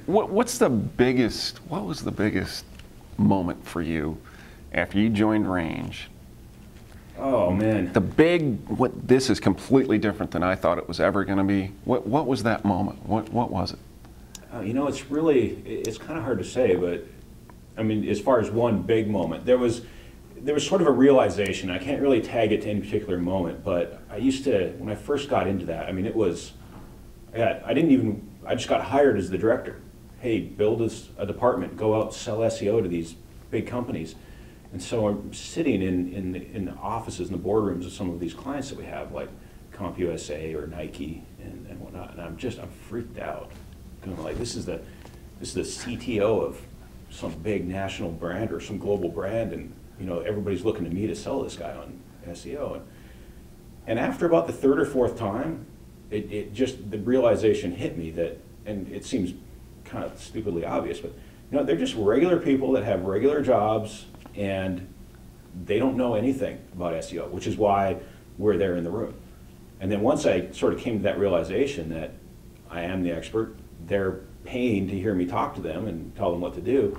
What was the biggest moment for you after you joined Range? Oh man. This is completely different than I thought it was ever going to be. What was that moment? What was it? You know, it's kind of hard to say, but I mean, as far as one big moment, there was sort of a realization. I can't really tag it to any particular moment, but when I first got into that, I mean, I just got hired as the director. Hey, build us a department, go out, sell SEO to these big companies. And so I'm sitting in the offices and the boardrooms of some of these clients that we have, like CompUSA or Nike and whatnot, and I'm freaked out. Kind of like, this is the CTO of some big national brand or some global brand, and you know, everybody's looking to me to sell this guy on SEO. And after about the third or fourth time, the realization hit me that, and it seems kind of stupidly obvious, but you know, they're just regular people that have regular jobs, and they don't know anything about SEO, which is why we're there in the room. And then once I sort of came to that realization that I am the expert, they're paying to hear me talk to them and tell them what to do,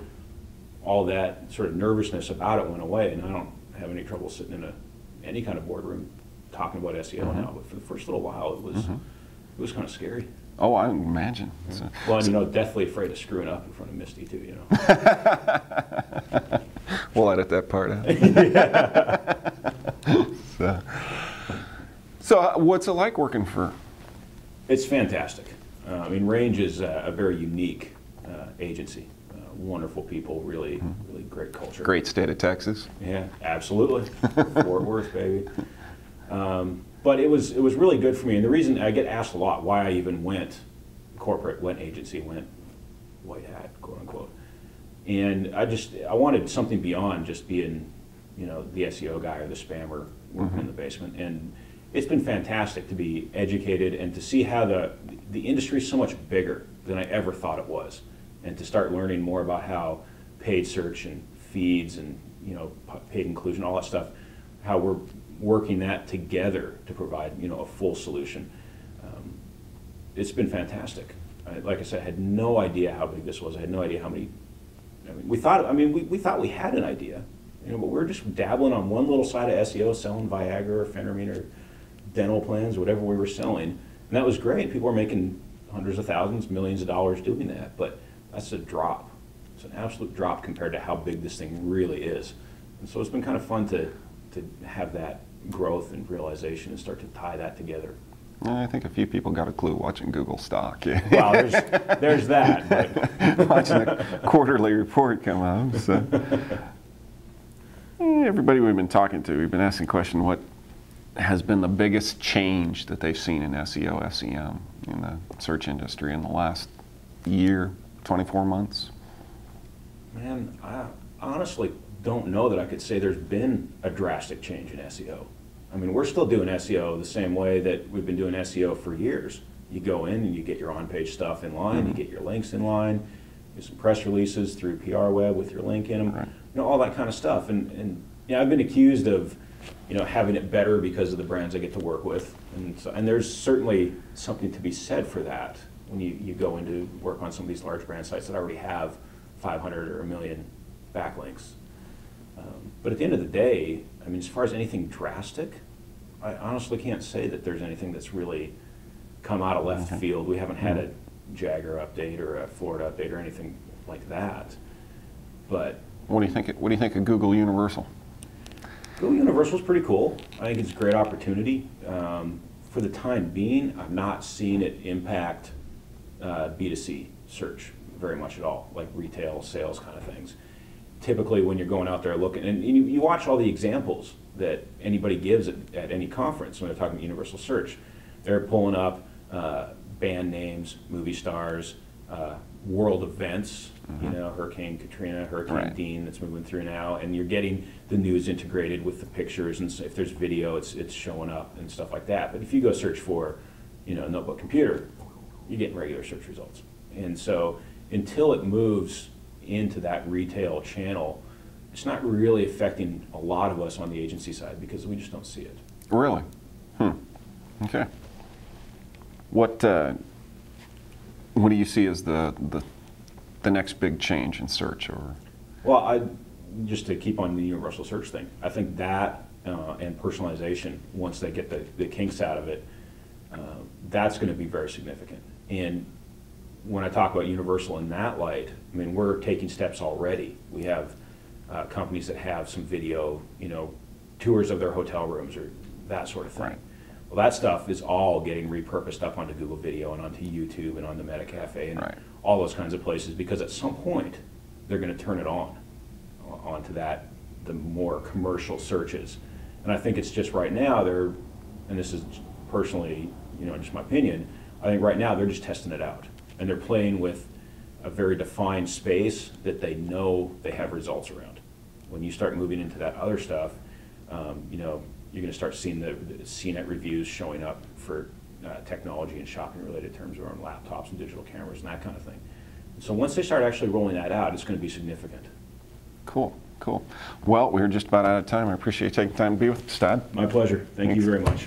all that sort of nervousness about it went away, and I don't have any trouble sitting in any kind of boardroom talking about SEO now. But for the first little while, it was kind of scary. Oh, I imagine. Yeah. Well, and, you know, deathly afraid of screwing up in front of Misty too, you know. We'll edit that part out. So what's it like working for? It's fantastic. I mean, Range is a very unique agency. Wonderful people, really great culture. Great state of Texas. Yeah, absolutely. Fort Worth, baby. But it was really good for me, and the reason I get asked a lot why I even went corporate, went agency, went white hat, quote unquote. And I wanted something beyond just being, you know, the SEO guy or the spammer working in the basement. And it's been fantastic to be educated and to see how the industry is so much bigger than I ever thought it was, and to start learning more about how paid search and feeds and, you know, paid inclusion, all that stuff, how we're working that together to provide, you know, a full solution. It's been fantastic. Like I said, I had no idea how big this was. I had no idea how many. I mean, we thought we had an idea, you know, but we were just dabbling on one little side of SEO, selling Viagra or Phentermine or dental plans, whatever we were selling, and that was great. People were making hundreds of thousands, millions of dollars doing that, but that's a drop. It's an absolute drop compared to how big this thing really is. And so it's been kind of fun to have that growth and realization and start to tie that together. I think a few people got a clue watching Google stock. Well, there's that. But watching the quarterly report come out. So. Everybody we've been talking to, we've been asking the question, what has been the biggest change that they've seen in SEO, SEM, in the search industry in the last year, 24 months? Man, I honestly don't know that I could say there's been a drastic change in SEO. I mean, we're still doing SEO the same way that we've been doing SEO for years. You go in and you get your on-page stuff in line, you get your links in line, do some press releases through PR Web with your link in them, you know, all that kind of stuff. And you know, I've been accused of, you know, having it better because of the brands I get to work with, and there's certainly something to be said for that when you go into work on some of these large brand sites that already have 500 or 1 million backlinks. But at the end of the day, I mean, as far as anything drastic, I honestly can't say that there's anything that's really come out of left field. We haven't had a Jagger update or a Florida update or anything like that. But what do you think of Google Universal? Google Universal is pretty cool. I think it's a great opportunity. For the time being, I've not seen it impact B2C search very much at all, like retail, sales kind of things. Typically when you're going out there looking, and you watch all the examples that anybody gives at any conference when they're talking about universal search, they're pulling up band names, movie stars, world events, you know, Hurricane Katrina, Hurricane Dean that's moving through now, and you're getting the news integrated with the pictures, and so if there's video, it's showing up and stuff like that. But if you go search for, you know, notebook computer, you're getting regular search results. And so until it moves into that retail channel, it's not really affecting a lot of us on the agency side because we just don't see it. Really? Okay. What do you see as the the next big change in search? Or Well, just to keep on the universal search thing, I think that and personalization, once they get the kinks out of it, that's going to be very significant. And when I talk about universal in that light, I mean, we're taking steps already. We have companies that have some video, tours of their hotel rooms or that sort of thing. Right. Well, that stuff is all getting repurposed up onto Google Video and onto YouTube and onto MetaCafe and Right. all those kinds of places, because at some point they're going to turn it onto the more commercial searches. And I think it's just right now and this is personally, just my opinion, I think right now they're just testing it out. And they're playing with a very defined space that they know they have results around. When you start moving into that other stuff, you're going to start seeing the CNET reviews showing up for technology and shopping related terms around laptops and digital cameras and that kind of thing. So once they start actually rolling that out, it's going to be significant. Cool, cool. Well, we're just about out of time. I appreciate you taking time to be with us, Todd. My pleasure. Thank you very much.